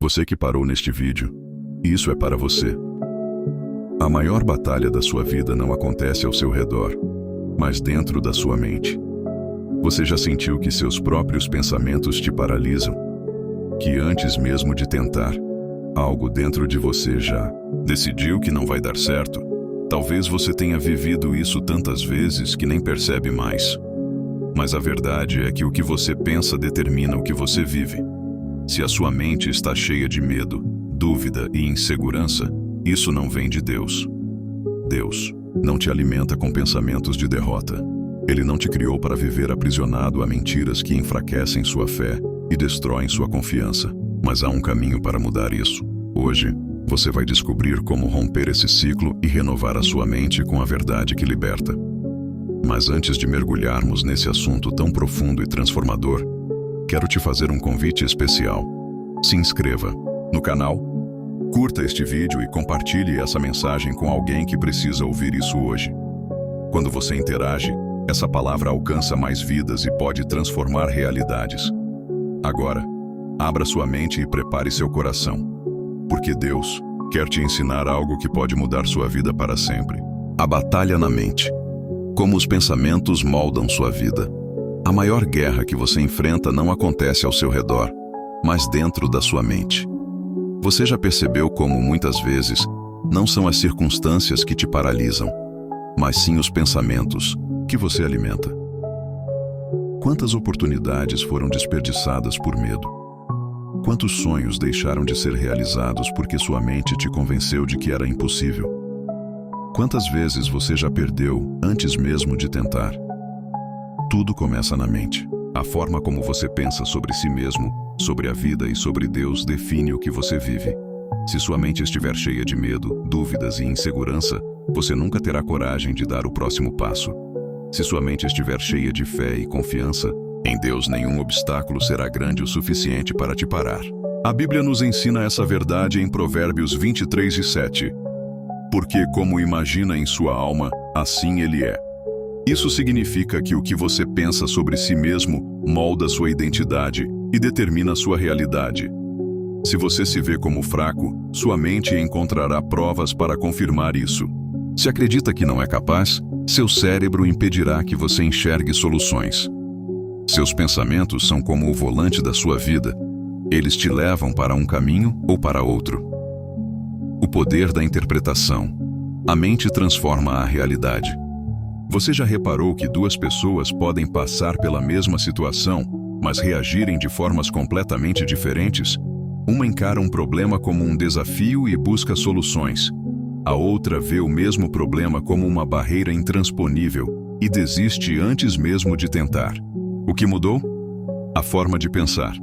Você que parou neste vídeo, isso é para você. A maior batalha da sua vida não acontece ao seu redor, mas dentro da sua mente. Você já sentiu que seus próprios pensamentos te paralisam? Que antes mesmo de tentar, algo dentro de você já decidiu que não vai dar certo? Talvez você tenha vivido isso tantas vezes que nem percebe mais. Mas a verdade é que o que você pensa determina o que você vive. Se a sua mente está cheia de medo, dúvida e insegurança, isso não vem de Deus. Deus não te alimenta com pensamentos de derrota. Ele não te criou para viver aprisionado a mentiras que enfraquecem sua fé e destroem sua confiança. Mas há um caminho para mudar isso. Hoje, você vai descobrir como romper esse ciclo e renovar a sua mente com a verdade que liberta. Mas antes de mergulharmos nesse assunto tão profundo e transformador, quero te fazer um convite especial. Se inscreva no canal, curta este vídeo e compartilhe essa mensagem com alguém que precisa ouvir isso hoje. Quando você interage, essa palavra alcança mais vidas e pode transformar realidades. Agora, abra sua mente e prepare seu coração, porque Deus quer te ensinar algo que pode mudar sua vida para sempre. A batalha na mente. Como os pensamentos moldam sua vida. A maior guerra que você enfrenta não acontece ao seu redor, mas dentro da sua mente. Você já percebeu como, muitas vezes, não são as circunstâncias que te paralisam, mas sim os pensamentos que você alimenta? Quantas oportunidades foram desperdiçadas por medo? Quantos sonhos deixaram de ser realizados porque sua mente te convenceu de que era impossível? Quantas vezes você já perdeu antes mesmo de tentar? Tudo começa na mente. A forma como você pensa sobre si mesmo, sobre a vida e sobre Deus define o que você vive. Se sua mente estiver cheia de medo, dúvidas e insegurança, você nunca terá coragem de dar o próximo passo. Se sua mente estiver cheia de fé e confiança, em Deus nenhum obstáculo será grande o suficiente para te parar. A Bíblia nos ensina essa verdade em Provérbios 23:7. Porque como imagina em sua alma, assim ele é. Isso significa que o que você pensa sobre si mesmo molda sua identidade e determina sua realidade. Se você se vê como fraco, sua mente encontrará provas para confirmar isso. Se acredita que não é capaz, seu cérebro impedirá que você enxergue soluções. Seus pensamentos são como o volante da sua vida. Eles te levam para um caminho ou para outro. O poder da interpretação. A mente transforma a realidade. Você já reparou que duas pessoas podem passar pela mesma situação, mas reagirem de formas completamente diferentes? Uma encara um problema como um desafio e busca soluções. A outra vê o mesmo problema como uma barreira intransponível e desiste antes mesmo de tentar. O que mudou? A forma de pensar.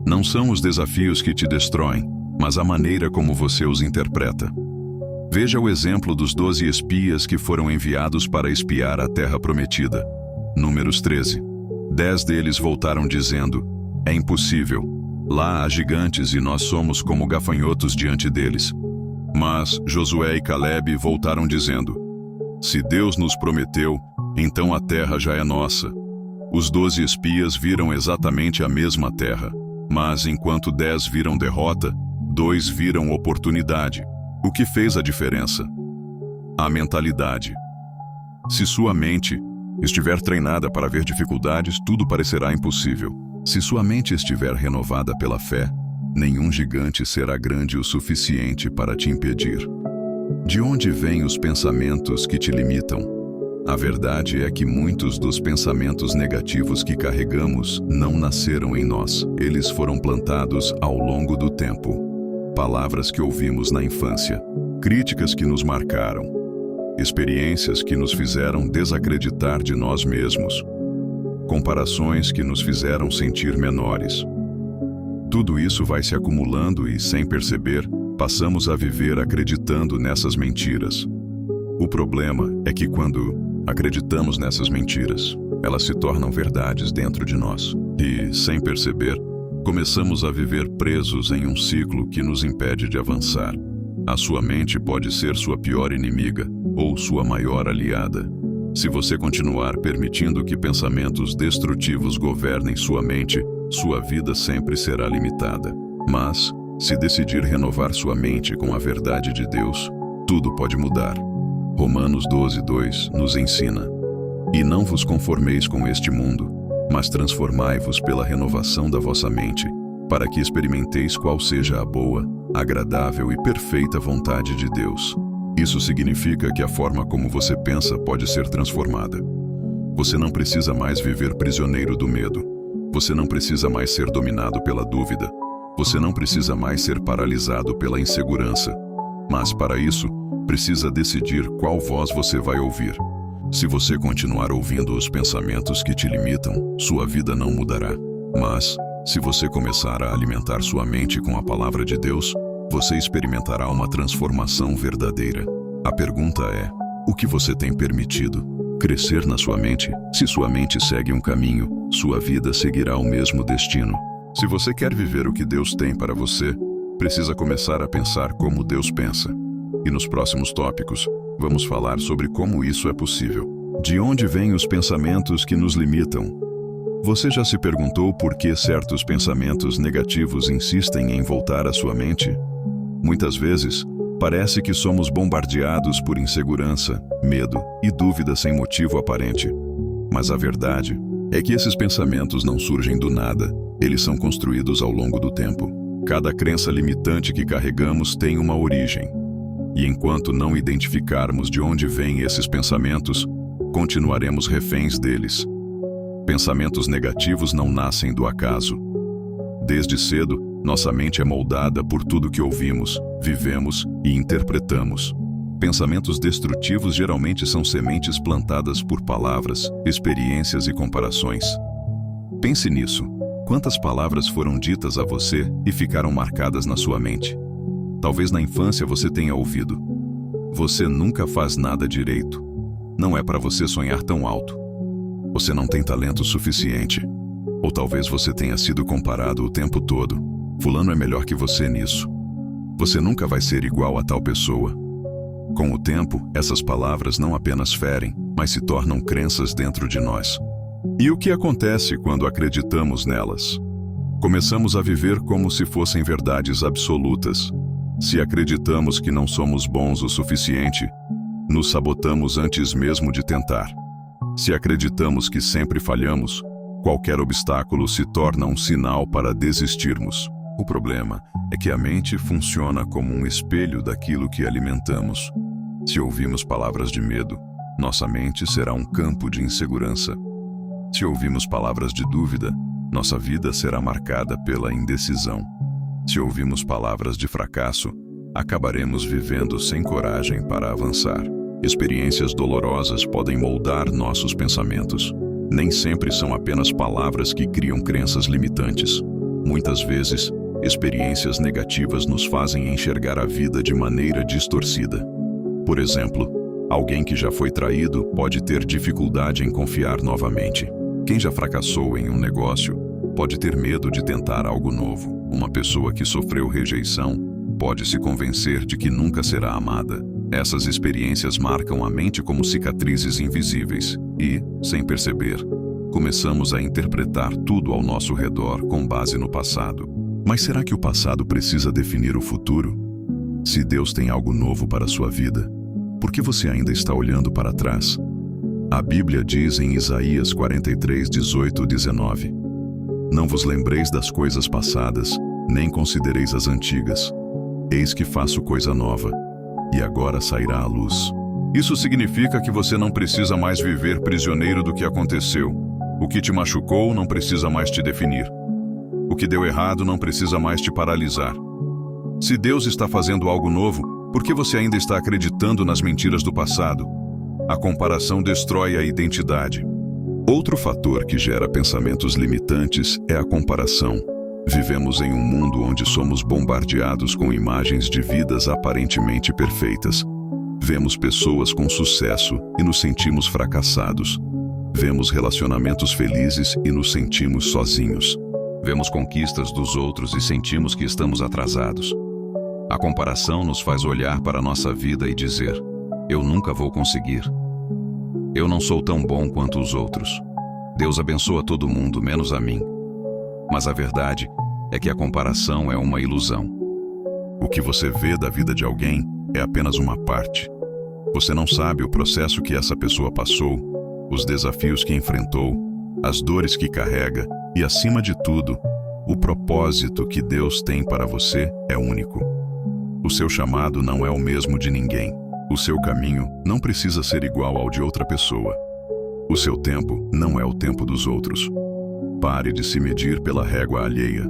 Não são os desafios que te destroem, mas a maneira como você os interpreta. Veja o exemplo dos 12 espias que foram enviados para espiar a terra prometida. Números 13. 10 deles voltaram dizendo: é impossível. Lá há gigantes e nós somos como gafanhotos diante deles. Mas Josué e Calebe voltaram dizendo: se Deus nos prometeu, então a terra já é nossa. Os 12 espias viram exatamente a mesma terra, mas enquanto 10 viram derrota, 2 viram oportunidade. O que fez a diferença? A mentalidade. Se sua mente estiver treinada para ver dificuldades, tudo parecerá impossível. Se sua mente estiver renovada pela fé, nenhum gigante será grande o suficiente para te impedir. De onde vêm os pensamentos que te limitam? A verdade é que muitos dos pensamentos negativos que carregamos não nasceram em nós. Eles foram plantados ao longo do tempo. Palavras que ouvimos na infância, críticas que nos marcaram, experiências que nos fizeram desacreditar de nós mesmos, comparações que nos fizeram sentir menores. Tudo isso vai se acumulando e, sem perceber, passamos a viver acreditando nessas mentiras. O problema é que quando acreditamos nessas mentiras, elas se tornam verdades dentro de nós. E, sem perceber, começamos a viver presos em um ciclo que nos impede de avançar. A sua mente pode ser sua pior inimiga ou sua maior aliada. Se você continuar permitindo que pensamentos destrutivos governem sua mente, sua vida sempre será limitada. Mas, Se decidir renovar sua mente com a verdade de Deus, tudo pode mudar. Romanos 12:2 nos ensina: E não vos conformeis com este mundo, mas transformai-vos pela renovação da vossa mente, para que experimenteis qual seja a boa, agradável e perfeita vontade de Deus. Isso significa que a forma como você pensa pode ser transformada. Você não precisa mais viver prisioneiro do medo. Você não precisa mais ser dominado pela dúvida. Você não precisa mais ser paralisado pela insegurança. Mas, para isso, precisa decidir qual voz você vai ouvir. Se você continuar ouvindo os pensamentos que te limitam, sua vida não mudará. Mas, se você começar a alimentar sua mente com a palavra de Deus, você experimentará uma transformação verdadeira. A pergunta é: o que você tem permitido crescer na sua mente? Se sua mente segue um caminho, sua vida seguirá o mesmo destino. Se você quer viver o que Deus tem para você, precisa começar a pensar como Deus pensa. E nos próximos tópicos, vamos falar sobre como isso é possível. De onde vêm os pensamentos que nos limitam? Você já se perguntou por que certos pensamentos negativos insistem em voltar à sua mente? Muitas vezes, parece que somos bombardeados por insegurança, medo e dúvida sem motivo aparente. Mas a verdade é que esses pensamentos não surgem do nada, eles são construídos ao longo do tempo. Cada crença limitante que carregamos tem uma origem. E enquanto não identificarmos de onde vêm esses pensamentos, continuaremos reféns deles. Pensamentos negativos não nascem do acaso. Desde cedo, nossa mente é moldada por tudo que ouvimos, vivemos e interpretamos. Pensamentos destrutivos geralmente são sementes plantadas por palavras, experiências e comparações. Pense nisso. Quantas palavras foram ditas a você e ficaram marcadas na sua mente? Talvez na infância você tenha ouvido: você nunca faz nada direito. Não é para você sonhar tão alto. Você não tem talento suficiente. Ou talvez você tenha sido comparado o tempo todo: fulano é melhor que você nisso. Você nunca vai ser igual a tal pessoa. Com o tempo, essas palavras não apenas ferem, mas se tornam crenças dentro de nós. E o que acontece quando acreditamos nelas? Começamos a viver como se fossem verdades absolutas. Se acreditamos que não somos bons o suficiente, nos sabotamos antes mesmo de tentar. Se acreditamos que sempre falhamos, qualquer obstáculo se torna um sinal para desistirmos. O problema é que a mente funciona como um espelho daquilo que alimentamos. Se ouvimos palavras de medo, nossa mente será um campo de insegurança. Se ouvimos palavras de dúvida, nossa vida será marcada pela indecisão. Se ouvimos palavras de fracasso, acabaremos vivendo sem coragem para avançar. Experiências dolorosas podem moldar nossos pensamentos. Nem sempre são apenas palavras que criam crenças limitantes. Muitas vezes, experiências negativas nos fazem enxergar a vida de maneira distorcida. Por exemplo, alguém que já foi traído pode ter dificuldade em confiar novamente. Quem já fracassou em um negócio pode ter medo de tentar algo novo. Uma pessoa que sofreu rejeição pode se convencer de que nunca será amada. Essas experiências marcam a mente como cicatrizes invisíveis e, sem perceber, começamos a interpretar tudo ao nosso redor com base no passado. Mas será que o passado precisa definir o futuro? Se Deus tem algo novo para a sua vida, por que você ainda está olhando para trás? A Bíblia diz em Isaías 43:18-19: Não vos lembreis das coisas passadas, nem considereis as antigas. Eis que faço coisa nova, e agora sairá à luz. Isso significa que você não precisa mais viver prisioneiro do que aconteceu. O que te machucou não precisa mais te definir. O que deu errado não precisa mais te paralisar. Se Deus está fazendo algo novo, por que você ainda está acreditando nas mentiras do passado? A comparação destrói a identidade. Outro fator que gera pensamentos limitantes é a comparação. Vivemos em um mundo onde somos bombardeados com imagens de vidas aparentemente perfeitas. Vemos pessoas com sucesso e nos sentimos fracassados. Vemos relacionamentos felizes e nos sentimos sozinhos. Vemos conquistas dos outros e sentimos que estamos atrasados. A comparação nos faz olhar para a nossa vida e dizer: eu nunca vou conseguir. Eu não sou tão bom quanto os outros. Deus abençoa todo mundo, menos a mim. Mas a verdade é que a comparação é uma ilusão. O que você vê da vida de alguém é apenas uma parte. Você não sabe o processo que essa pessoa passou, os desafios que enfrentou, as dores que carrega e, acima de tudo, o propósito que Deus tem para você é único. O seu chamado não é o mesmo de ninguém. O seu caminho não precisa ser igual ao de outra pessoa. O seu tempo não é o tempo dos outros. Pare de se medir pela régua alheia.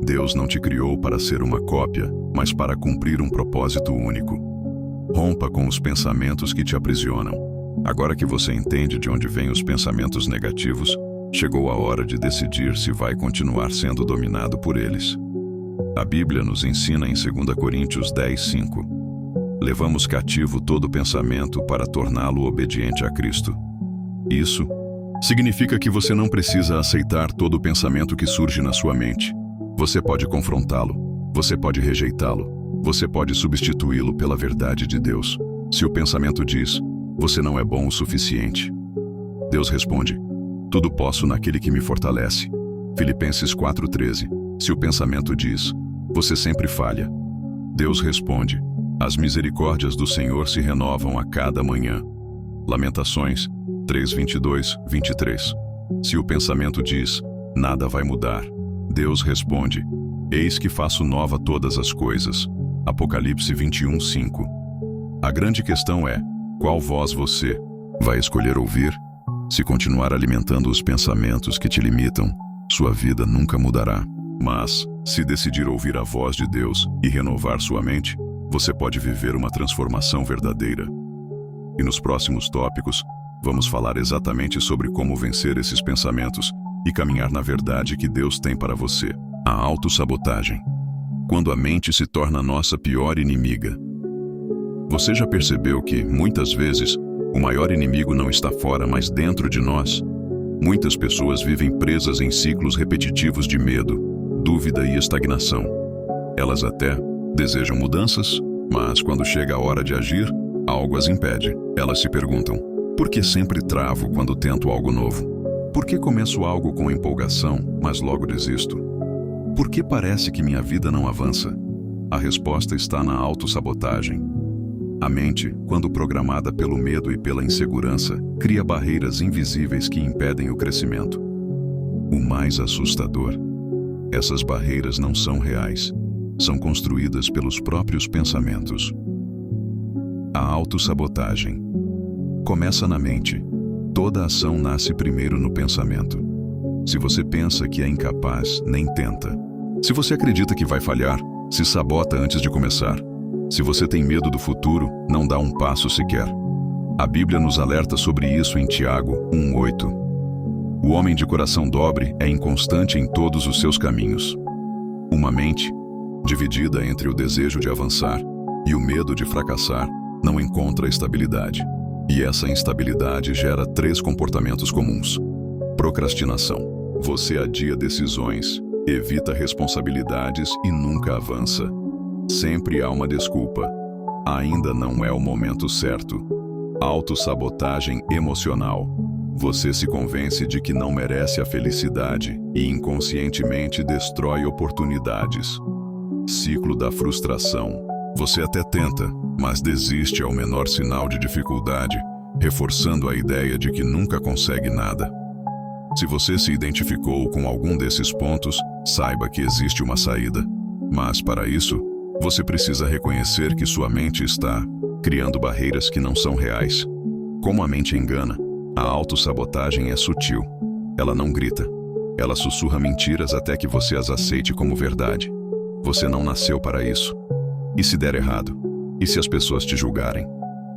Deus não te criou para ser uma cópia, mas para cumprir um propósito único. Rompa com os pensamentos que te aprisionam. Agora que você entende de onde vêm os pensamentos negativos, chegou a hora de decidir se vai continuar sendo dominado por eles. A Bíblia nos ensina em 2 Coríntios 10:5. Levamos cativo todo pensamento para torná-lo obediente a Cristo. Isso significa que você não precisa aceitar todo pensamento que surge na sua mente. Você pode confrontá-lo, você pode rejeitá-lo, você pode substituí-lo pela verdade de Deus. Se o pensamento diz, você não é bom o suficiente, Deus responde, tudo posso naquele que me fortalece. Filipenses 4:13. Se o pensamento diz, você sempre falha, Deus responde, as misericórdias do Senhor se renovam a cada manhã. Lamentações 3:22-23. Se o pensamento diz, nada vai mudar, Deus responde, eis que faço nova todas as coisas. Apocalipse 21:5. A grande questão é, qual voz você vai escolher ouvir? Se continuar alimentando os pensamentos que te limitam, sua vida nunca mudará. Mas, se decidir ouvir a voz de Deus e renovar sua mente, você pode viver uma transformação verdadeira. E nos próximos tópicos, vamos falar exatamente sobre como vencer esses pensamentos e caminhar na verdade que Deus tem para você. A autossabotagem. Quando a mente se torna nossa pior inimiga. Você já percebeu que, muitas vezes, o maior inimigo não está fora, mas dentro de nós? Muitas pessoas vivem presas em ciclos repetitivos de medo, dúvida e estagnação. Elas até desejam mudanças, mas quando chega a hora de agir, algo as impede. Elas se perguntam, por que sempre travo quando tento algo novo? Por que começo algo com empolgação, mas logo desisto? Por que parece que minha vida não avança? A resposta está na autossabotagem. A mente, quando programada pelo medo e pela insegurança, cria barreiras invisíveis que impedem o crescimento. O mais assustador, essas barreiras não são reais, são construídas pelos próprios pensamentos. A autossabotagem começa na mente. Toda ação nasce primeiro no pensamento. Se você pensa que é incapaz, nem tenta. Se você acredita que vai falhar, se sabota antes de começar. Se você tem medo do futuro, não dá um passo sequer. A Bíblia nos alerta sobre isso em Tiago 1:8. O homem de coração dobre é inconstante em todos os seus caminhos. Uma mente, dividida entre o desejo de avançar e o medo de fracassar, não encontra estabilidade. E essa instabilidade gera 3 comportamentos comuns. Procrastinação. Você adia decisões, evita responsabilidades e nunca avança. Sempre há uma desculpa. Ainda não é o momento certo. Autossabotagem emocional. Você se convence de que não merece a felicidade e inconscientemente destrói oportunidades. Ciclo da frustração. Você até tenta, mas desiste ao menor sinal de dificuldade, reforçando a ideia de que nunca consegue nada. Se você se identificou com algum desses pontos, saiba que existe uma saída. Mas, para isso, você precisa reconhecer que sua mente está criando barreiras que não são reais. Como a mente engana, a autossabotagem é sutil. Ela não grita. Ela sussurra mentiras até que você as aceite como verdade. Você não nasceu para isso. E se der errado? E se as pessoas te julgarem?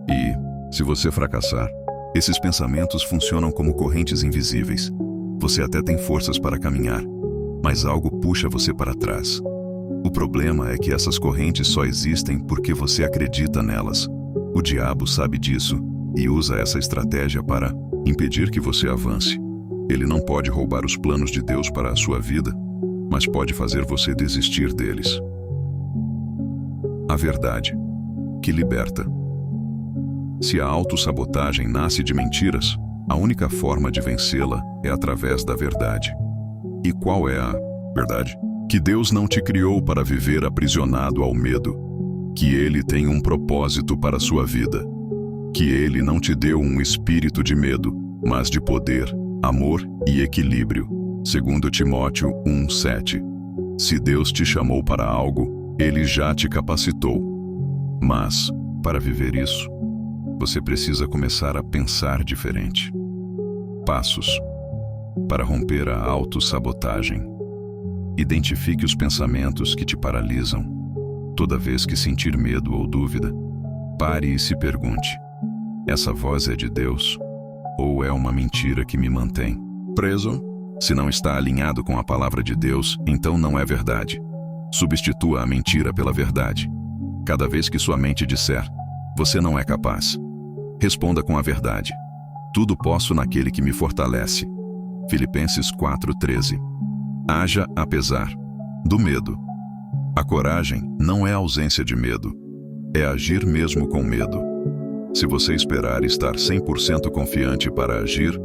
E, se você fracassar? Esses pensamentos funcionam como correntes invisíveis. Você até tem forças para caminhar, mas algo puxa você para trás. O problema é que essas correntes só existem porque você acredita nelas. O diabo sabe disso e usa essa estratégia para impedir que você avance. Ele não pode roubar os planos de Deus para a sua vida, mas pode fazer você desistir deles. A verdade, que liberta. Se a autossabotagem nasce de mentiras, a única forma de vencê-la é através da verdade. E qual é a verdade? que Deus não te criou para viver aprisionado ao medo, que Ele tem um propósito para a sua vida, que Ele não te deu um espírito de medo, mas de poder, amor e equilíbrio. 2 Timóteo 1:7. Se Deus te chamou para algo, Ele já te capacitou. Mas, para viver isso, você precisa começar a pensar diferente. Passos para romper a autossabotagem. Identifique os pensamentos que te paralisam. Toda vez que sentir medo ou dúvida, pare e se pergunte: essa voz é de Deus ou é uma mentira que me mantém preso? Se não está alinhado com a palavra de Deus, então não é verdade. Substitua a mentira pela verdade. Cada vez que sua mente disser: você não é capaz, responda com a verdade: tudo posso naquele que me fortalece. Filipenses 4:13. Haja apesar do medo. A coragem não é ausência de medo, é agir mesmo com medo. Se você esperar estar 100% confiante para agir,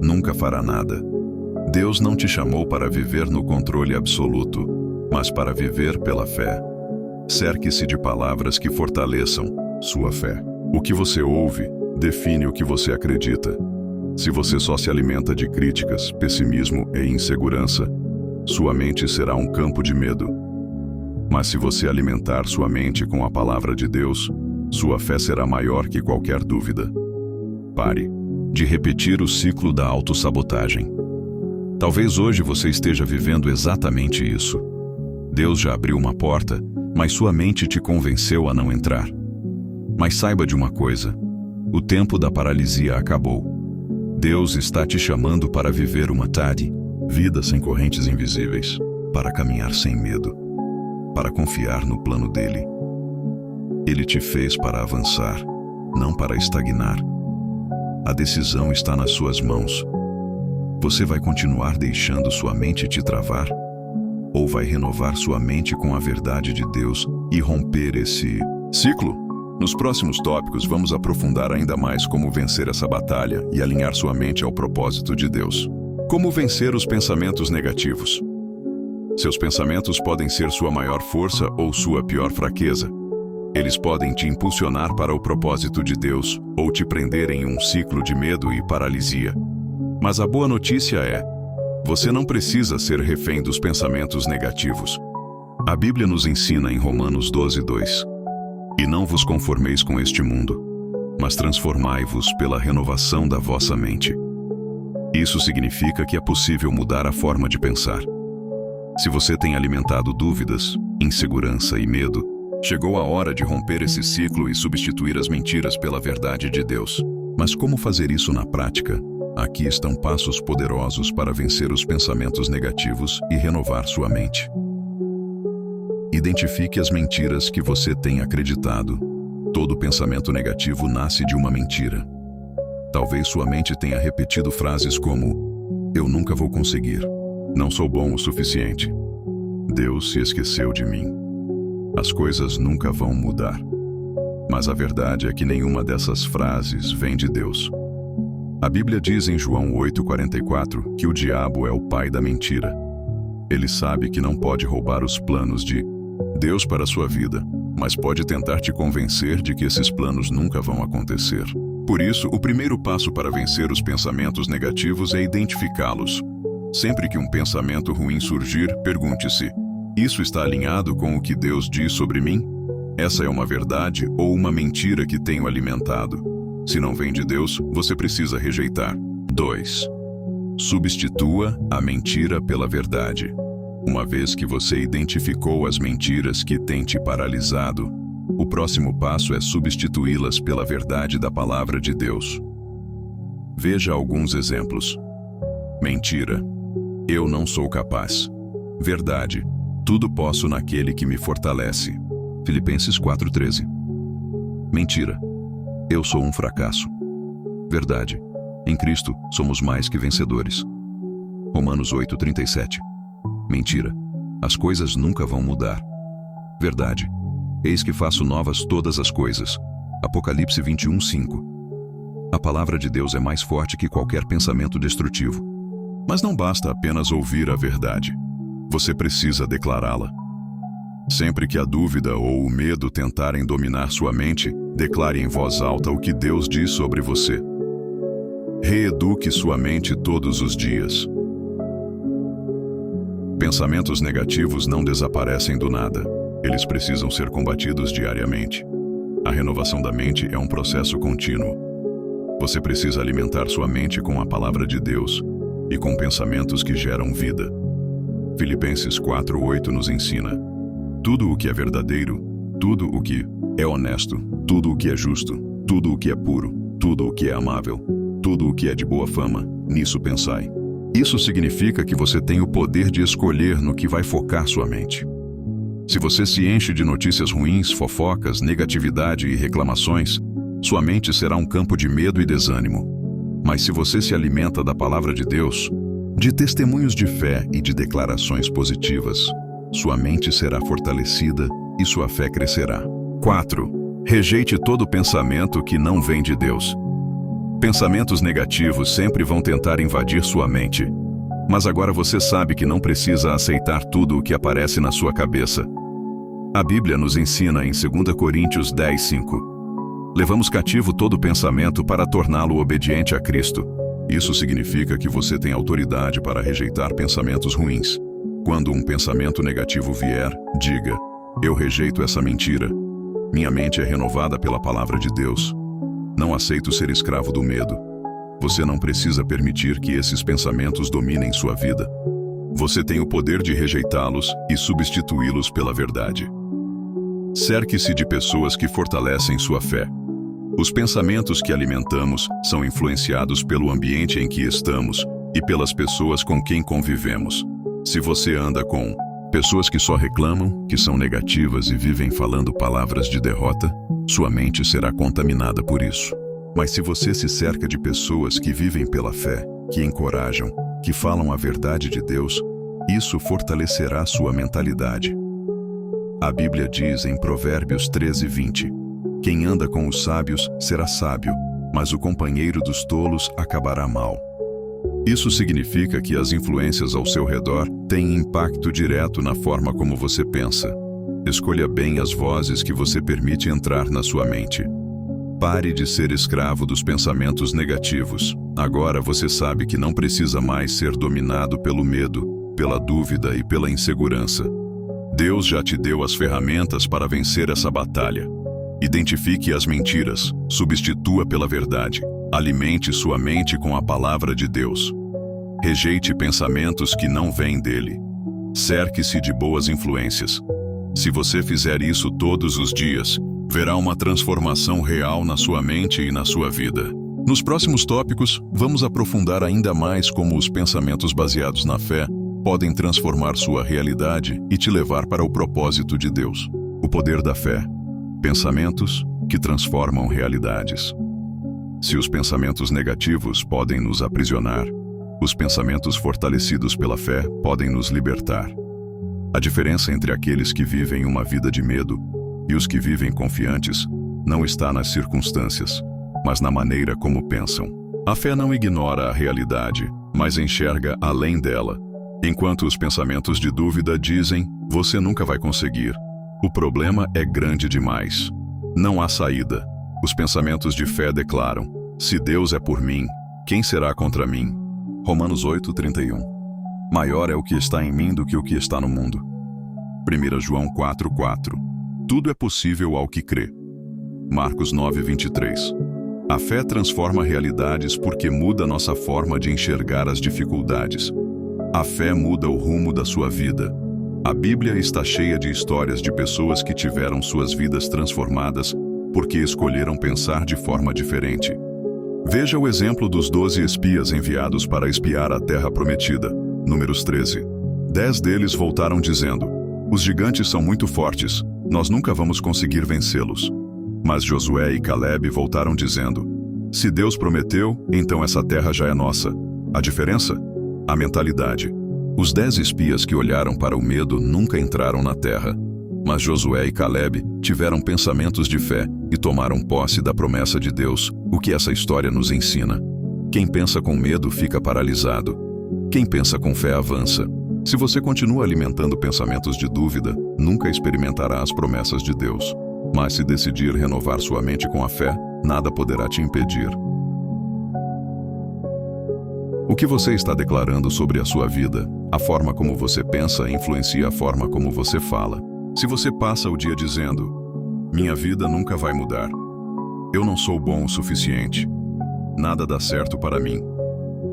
nunca fará nada. Deus não te chamou para viver no controle absoluto, mas para viver pela fé. Cerque-se de palavras que fortaleçam sua fé. O que você ouve define o que você acredita. Se você só se alimenta de críticas, pessimismo e insegurança, sua mente será um campo de medo. Mas se você alimentar sua mente com a palavra de Deus, sua fé será maior que qualquer dúvida. Pare de repetir o ciclo da autossabotagem. Talvez hoje você esteja vivendo exatamente isso. Deus já abriu uma porta, mas sua mente te convenceu a não entrar. Mas saiba de uma coisa: o tempo da paralisia acabou. Deus está te chamando para viver uma vida sem correntes invisíveis, para caminhar sem medo, para confiar no plano dele. Ele te fez para avançar, não para estagnar. A decisão está nas suas mãos. Você vai continuar deixando sua mente te travar? Ou vai renovar sua mente com a verdade de Deus e romper esse ciclo? Nos próximos tópicos vamos aprofundar ainda mais como vencer essa batalha e alinhar sua mente ao propósito de Deus. Como vencer os pensamentos negativos? Seus pensamentos podem ser sua maior força ou sua pior fraqueza. Eles podem te impulsionar para o propósito de Deus ou te prender em um ciclo de medo e paralisia. Mas a boa notícia é: você não precisa ser refém dos pensamentos negativos. A Bíblia nos ensina em Romanos 12:2: e não vos conformeis com este mundo, mas transformai-vos pela renovação da vossa mente. Isso significa que é possível mudar a forma de pensar. Se você tem alimentado dúvidas, insegurança e medo, chegou a hora de romper esse ciclo e substituir as mentiras pela verdade de Deus. Mas como fazer isso na prática? Aqui estão passos poderosos para vencer os pensamentos negativos e renovar sua mente. Identifique as mentiras que você tem acreditado. Todo pensamento negativo nasce de uma mentira. Talvez sua mente tenha repetido frases como: eu nunca vou conseguir, não sou bom o suficiente, Deus se esqueceu de mim, as coisas nunca vão mudar. Mas a verdade é que nenhuma dessas frases vem de Deus. A Bíblia diz em João 8:44 que o diabo é o pai da mentira. Ele sabe que não pode roubar os planos de Deus para a sua vida, mas pode tentar te convencer de que esses planos nunca vão acontecer. Por isso, o primeiro passo para vencer os pensamentos negativos é identificá-los. Sempre que um pensamento ruim surgir, pergunte-se: isso está alinhado com o que Deus diz sobre mim? Essa é uma verdade ou uma mentira que tenho alimentado? Se não vem de Deus, você precisa rejeitar. 2. Substitua a mentira pela verdade. Uma vez que você identificou as mentiras que têm te paralisado, o próximo passo é substituí-las pela verdade da palavra de Deus. Veja alguns exemplos. Mentira: eu não sou capaz. Verdade: tudo posso naquele que me fortalece. Filipenses 4:13. Mentira: eu sou um fracasso. Verdade: em Cristo somos mais que vencedores. Romanos 8:37. Mentira: as coisas nunca vão mudar. Verdade: eis que faço novas todas as coisas. Apocalipse 21:5. A palavra de Deus é mais forte que qualquer pensamento destrutivo. Mas não basta apenas ouvir a verdade. Você precisa declará-la. Sempre que a dúvida ou o medo tentarem dominar sua mente, declare em voz alta o que Deus diz sobre você. Reeduque sua mente todos os dias. Pensamentos negativos não desaparecem do nada. Eles precisam ser combatidos diariamente. A renovação da mente é um processo contínuo. Você precisa alimentar sua mente com a palavra de Deus e com pensamentos que geram vida. Filipenses 4:8 nos ensina: tudo o que é verdadeiro, tudo o que é honesto, tudo o que é justo, tudo o que é puro, tudo o que é amável, tudo o que é de boa fama, nisso pensai. Isso significa que você tem o poder de escolher no que vai focar sua mente. Se você se enche de notícias ruins, fofocas, negatividade e reclamações, sua mente será um campo de medo e desânimo. Mas se você se alimenta da palavra de Deus, de testemunhos de fé e de declarações positivas, sua mente será fortalecida e sua fé crescerá. 4. Rejeite todo pensamento que não vem de Deus. Pensamentos negativos sempre vão tentar invadir sua mente. Mas agora você sabe que não precisa aceitar tudo o que aparece na sua cabeça. A Bíblia nos ensina em 2 Coríntios 10:5. Levamos cativo todo pensamento para torná-lo obediente a Cristo. Isso significa que você tem autoridade para rejeitar pensamentos ruins. Quando um pensamento negativo vier, diga: eu rejeito essa mentira. Minha mente é renovada pela palavra de Deus. Não aceito ser escravo do medo. Você não precisa permitir que esses pensamentos dominem sua vida. Você tem o poder de rejeitá-los e substituí-los pela verdade. Cerque-se de pessoas que fortalecem sua fé. Os pensamentos que alimentamos são influenciados pelo ambiente em que estamos e pelas pessoas com quem convivemos. Se você anda com pessoas que só reclamam, que são negativas e vivem falando palavras de derrota, sua mente será contaminada por isso. Mas se você se cerca de pessoas que vivem pela fé, que encorajam, que falam a verdade de Deus, isso fortalecerá sua mentalidade. A Bíblia diz em Provérbios 13:20: quem anda com os sábios será sábio, mas o companheiro dos tolos acabará mal. Isso significa que as influências ao seu redor têm impacto direto na forma como você pensa. Escolha bem as vozes que você permite entrar na sua mente. Pare de ser escravo dos pensamentos negativos. Agora você sabe que não precisa mais ser dominado pelo medo, pela dúvida e pela insegurança. Deus já te deu as ferramentas para vencer essa batalha. Identifique as mentiras, substitua pela verdade. Alimente sua mente com a palavra de Deus. Rejeite pensamentos que não vêm dele. Cerque-se de boas influências. Se você fizer isso todos os dias, verá uma transformação real na sua mente e na sua vida. Nos próximos tópicos, vamos aprofundar ainda mais como os pensamentos baseados na fé podem transformar sua realidade e te levar para o propósito de Deus. O poder da fé. Pensamentos que transformam realidades. Se os pensamentos negativos podem nos aprisionar, os pensamentos fortalecidos pela fé podem nos libertar. A diferença entre aqueles que vivem uma vida de medo e os que vivem confiantes não está nas circunstâncias, mas na maneira como pensam. A fé não ignora a realidade, mas enxerga além dela. Enquanto os pensamentos de dúvida dizem: você nunca vai conseguir. O problema é grande demais. Não há saída. Os pensamentos de fé declaram: se Deus é por mim, quem será contra mim? Romanos 8:31. Maior é o que está em mim do que o que está no mundo. 1 João 4:4. Tudo é possível ao que crê. Marcos 9:23. A fé transforma realidades porque muda nossa forma de enxergar as dificuldades. A fé muda o rumo da sua vida. A Bíblia está cheia de histórias de pessoas que tiveram suas vidas transformadas porque escolheram pensar de forma diferente. Veja o exemplo dos 12 espias enviados para espiar a terra prometida. Números 13. 10 deles voltaram dizendo: os gigantes são muito fortes, nós nunca vamos conseguir vencê-los. Mas Josué e Caleb voltaram dizendo: se Deus prometeu, então essa terra já é nossa. A diferença? A mentalidade. Os 10 espias que olharam para o medo nunca entraram na terra. Mas Josué e Caleb tiveram pensamentos de fé e tomaram posse da promessa de Deus, o que essa história nos ensina. Quem pensa com medo fica paralisado. Quem pensa com fé avança. Se você continua alimentando pensamentos de dúvida, nunca experimentará as promessas de Deus. Mas se decidir renovar sua mente com a fé, nada poderá te impedir. O que você está declarando sobre a sua vida? A forma como você pensa influencia a forma como você fala. Se você passa o dia dizendo: "Minha vida nunca vai mudar. Eu não sou bom o suficiente. Nada dá certo para mim."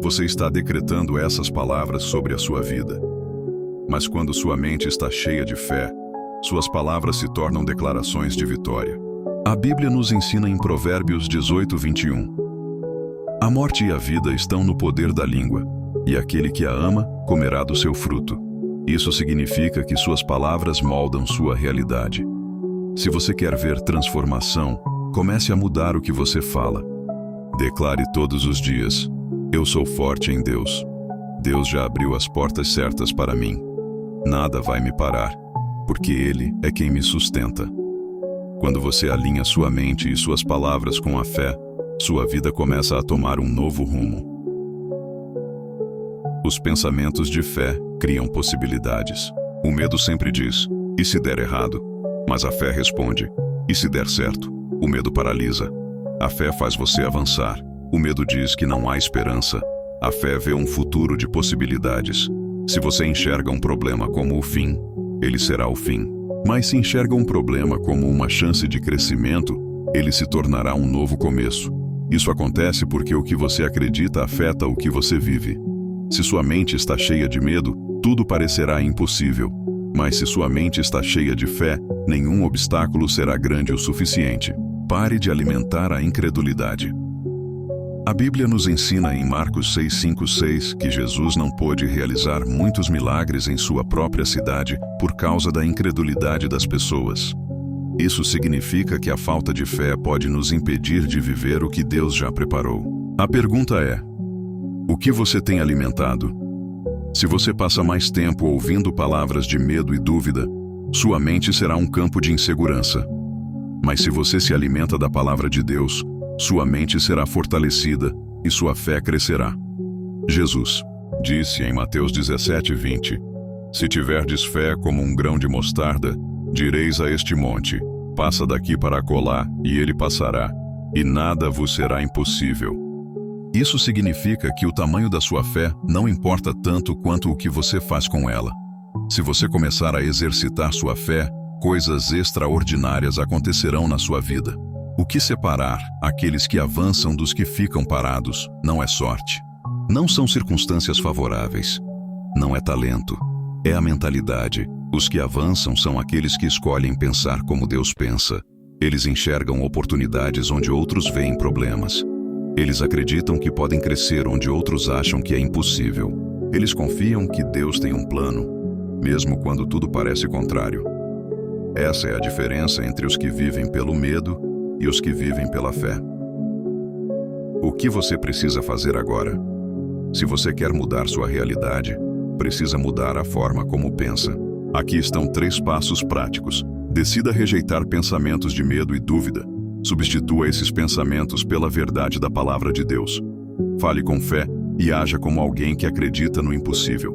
Você está decretando essas palavras sobre a sua vida. Mas quando sua mente está cheia de fé, suas palavras se tornam declarações de vitória. A Bíblia nos ensina em Provérbios 18:21. A morte e a vida estão no poder da língua, e aquele que a ama comerá do seu fruto. Isso significa que suas palavras moldam sua realidade. Se você quer ver transformação, comece a mudar o que você fala. Declare todos os dias: "Eu sou forte em Deus. Deus já abriu as portas certas para mim. Nada vai me parar, porque Ele é quem me sustenta." Quando você alinha sua mente e suas palavras com a fé, sua vida começa a tomar um novo rumo. Os pensamentos de fé criam possibilidades. O medo sempre diz: "E se der errado?" Mas a fé responde: "E se der certo?" O medo paralisa. A fé faz você avançar. O medo diz que não há esperança. A fé vê um futuro de possibilidades. Se você enxerga um problema como o fim, ele será o fim. Mas se enxerga um problema como uma chance de crescimento, ele se tornará um novo começo. Isso acontece porque o que você acredita afeta o que você vive. Se sua mente está cheia de medo, tudo parecerá impossível. Mas se sua mente está cheia de fé, nenhum obstáculo será grande o suficiente. Pare de alimentar a incredulidade. A Bíblia nos ensina em Marcos 6:5-6 que Jesus não pôde realizar muitos milagres em sua própria cidade por causa da incredulidade das pessoas. Isso significa que a falta de fé pode nos impedir de viver o que Deus já preparou. A pergunta é: o que você tem alimentado? Se você passa mais tempo ouvindo palavras de medo e dúvida, sua mente será um campo de insegurança. Mas se você se alimenta da palavra de Deus, sua mente será fortalecida e sua fé crescerá. Jesus disse em Mateus 17:20: "Se tiverdes fé como um grão de mostarda, direis a este monte: passa daqui para acolá, e ele passará, e nada vos será impossível." Isso significa que o tamanho da sua fé não importa tanto quanto o que você faz com ela. Se você começar a exercitar sua fé, coisas extraordinárias acontecerão na sua vida. O que separar aqueles que avançam dos que ficam parados não é sorte. Não são circunstâncias favoráveis. Não é talento. É a mentalidade. Os que avançam são aqueles que escolhem pensar como Deus pensa. Eles enxergam oportunidades onde outros veem problemas. Eles acreditam que podem crescer onde outros acham que é impossível. Eles confiam que Deus tem um plano, mesmo quando tudo parece contrário. Essa é a diferença entre os que vivem pelo medo e os que vivem pela fé. O que você precisa fazer agora? Se você quer mudar sua realidade, precisa mudar a forma como pensa. Aqui estão 3 passos práticos. Decida rejeitar pensamentos de medo e dúvida. Substitua esses pensamentos pela verdade da palavra de Deus. Fale com fé e haja como alguém que acredita no impossível.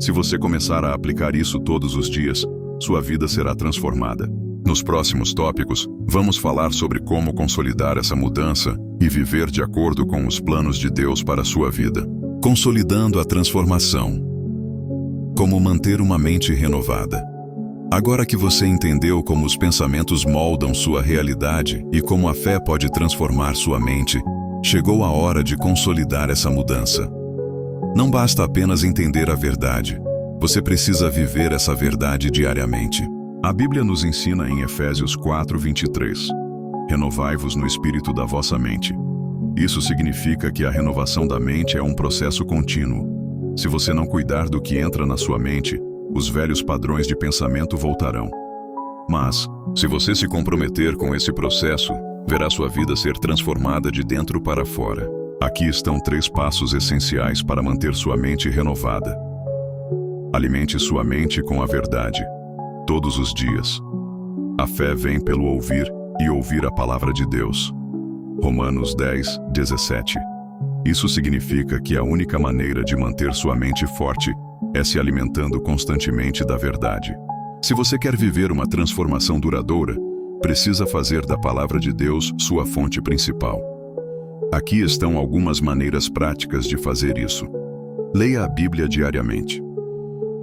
Se você começar a aplicar isso todos os dias, sua vida será transformada. Nos próximos tópicos, vamos falar sobre como consolidar essa mudança e viver de acordo com os planos de Deus para a sua vida. Consolidando a transformação. Como manter uma mente renovada. Agora que você entendeu como os pensamentos moldam sua realidade e como a fé pode transformar sua mente, chegou a hora de consolidar essa mudança. Não basta apenas entender a verdade. Você precisa viver essa verdade diariamente. A Bíblia nos ensina em Efésios 4:23: "Renovai-vos no espírito da vossa mente." Isso significa que a renovação da mente é um processo contínuo. Se você não cuidar do que entra na sua mente, os velhos padrões de pensamento voltarão. Mas, se você se comprometer com esse processo, verá sua vida ser transformada de dentro para fora. Aqui estão 3 passos essenciais para manter sua mente renovada. Alimente sua mente com a verdade, todos os dias. A fé vem pelo ouvir, e ouvir a palavra de Deus. Romanos 10:17. Isso significa que a única maneira de manter sua mente forte é se alimentando constantemente da verdade. Se você quer viver uma transformação duradoura, precisa fazer da palavra de Deus sua fonte principal. Aqui estão algumas maneiras práticas de fazer isso. Leia a Bíblia diariamente.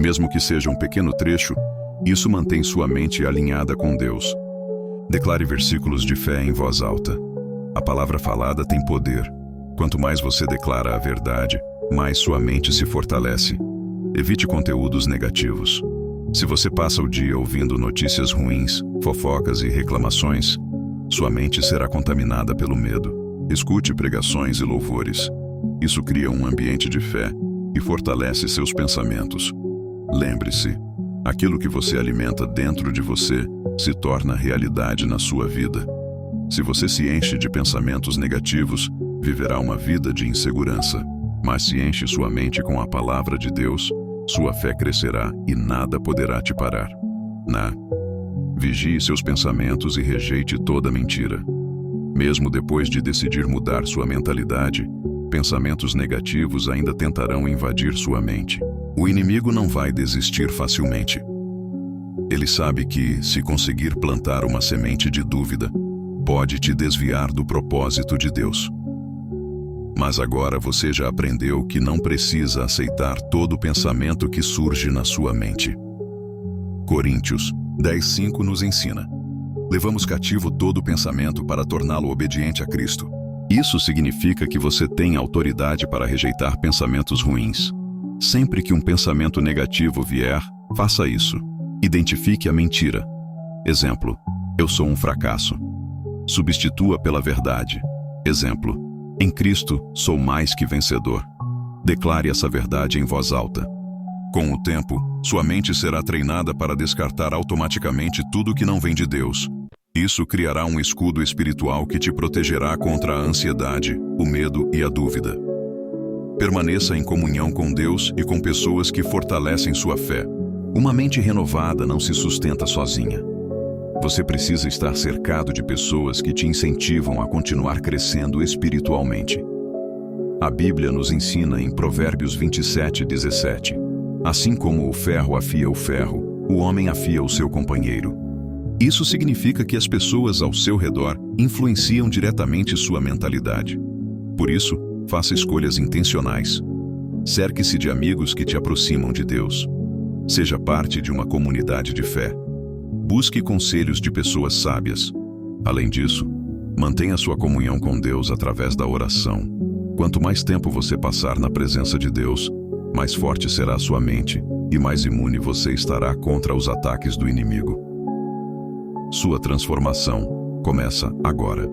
Mesmo que seja um pequeno trecho, isso mantém sua mente alinhada com Deus. Declare versículos de fé em voz alta. A palavra falada tem poder. Quanto mais você declara a verdade, mais sua mente se fortalece. Evite conteúdos negativos. Se você passa o dia ouvindo notícias ruins, fofocas e reclamações, sua mente será contaminada pelo medo. Escute pregações e louvores. Isso cria um ambiente de fé e fortalece seus pensamentos. Lembre-se, aquilo que você alimenta dentro de você se torna realidade na sua vida. Se você se enche de pensamentos negativos, viverá uma vida de insegurança. Mas se enche sua mente com a palavra de Deus, sua fé crescerá e nada poderá te parar. Vigie seus pensamentos e rejeite toda mentira. Mesmo depois de decidir mudar sua mentalidade, pensamentos negativos ainda tentarão invadir sua mente. O inimigo não vai desistir facilmente. Ele sabe que, se conseguir plantar uma semente de dúvida, pode te desviar do propósito de Deus. Mas agora você já aprendeu que não precisa aceitar todo pensamento que surge na sua mente. Coríntios 10:5 nos ensina: levamos cativo todo pensamento para torná-lo obediente a Cristo. Isso significa que você tem autoridade para rejeitar pensamentos ruins. Sempre que um pensamento negativo vier, faça isso. Identifique a mentira. Exemplo: eu sou um fracasso. Substitua pela verdade. Exemplo: em Cristo, sou mais que vencedor. Declare essa verdade em voz alta. Com o tempo, sua mente será treinada para descartar automaticamente tudo que não vem de Deus. Isso criará um escudo espiritual que te protegerá contra a ansiedade, o medo e a dúvida. Permaneça em comunhão com Deus e com pessoas que fortalecem sua fé. Uma mente renovada não se sustenta sozinha. Você precisa estar cercado de pessoas que te incentivam a continuar crescendo espiritualmente. A Bíblia nos ensina em Provérbios 27:17: assim como o ferro afia o ferro, o homem afia o seu companheiro. Isso significa que as pessoas ao seu redor influenciam diretamente sua mentalidade. Por isso, faça escolhas intencionais. Cerque-se de amigos que te aproximam de Deus. Seja parte de uma comunidade de fé. Busque conselhos de pessoas sábias. Além disso, mantenha sua comunhão com Deus através da oração. Quanto mais tempo você passar na presença de Deus, mais forte será a sua mente e mais imune você estará contra os ataques do inimigo. Sua transformação começa agora.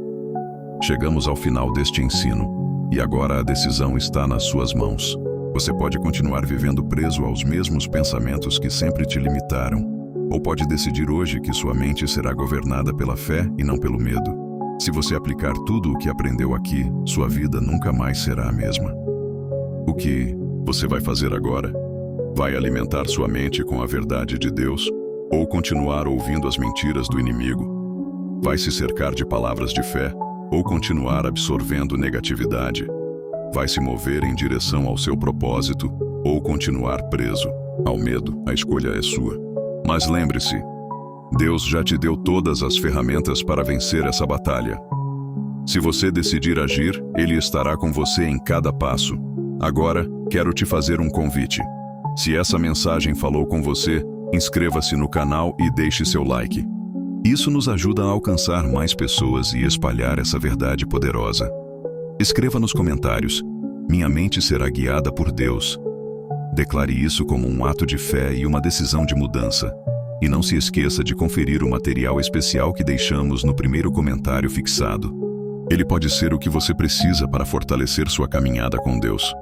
Chegamos ao final deste ensino, e agora a decisão está nas suas mãos. Você pode continuar vivendo preso aos mesmos pensamentos que sempre te limitaram, ou pode decidir hoje que sua mente será governada pela fé e não pelo medo. Se você aplicar tudo o que aprendeu aqui, sua vida nunca mais será a mesma. O que você vai fazer agora? Vai alimentar sua mente com a verdade de Deus, ou continuar ouvindo as mentiras do inimigo? Vai se cercar de palavras de fé, ou continuar absorvendo negatividade? Vai se mover em direção ao seu propósito, ou continuar preso ao medo? A escolha é sua. Mas lembre-se, Deus já te deu todas as ferramentas para vencer essa batalha. Se você decidir agir, Ele estará com você em cada passo. Agora, quero te fazer um convite. Se essa mensagem falou com você, inscreva-se no canal e deixe seu like. Isso nos ajuda a alcançar mais pessoas e espalhar essa verdade poderosa. Escreva nos comentários: minha mente será guiada por Deus. Declare isso como um ato de fé e uma decisão de mudança. E não se esqueça de conferir o material especial que deixamos no primeiro comentário fixado. Ele pode ser o que você precisa para fortalecer sua caminhada com Deus.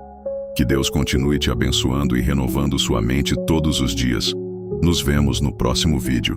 Que Deus continue te abençoando e renovando sua mente todos os dias. Nos vemos no próximo vídeo.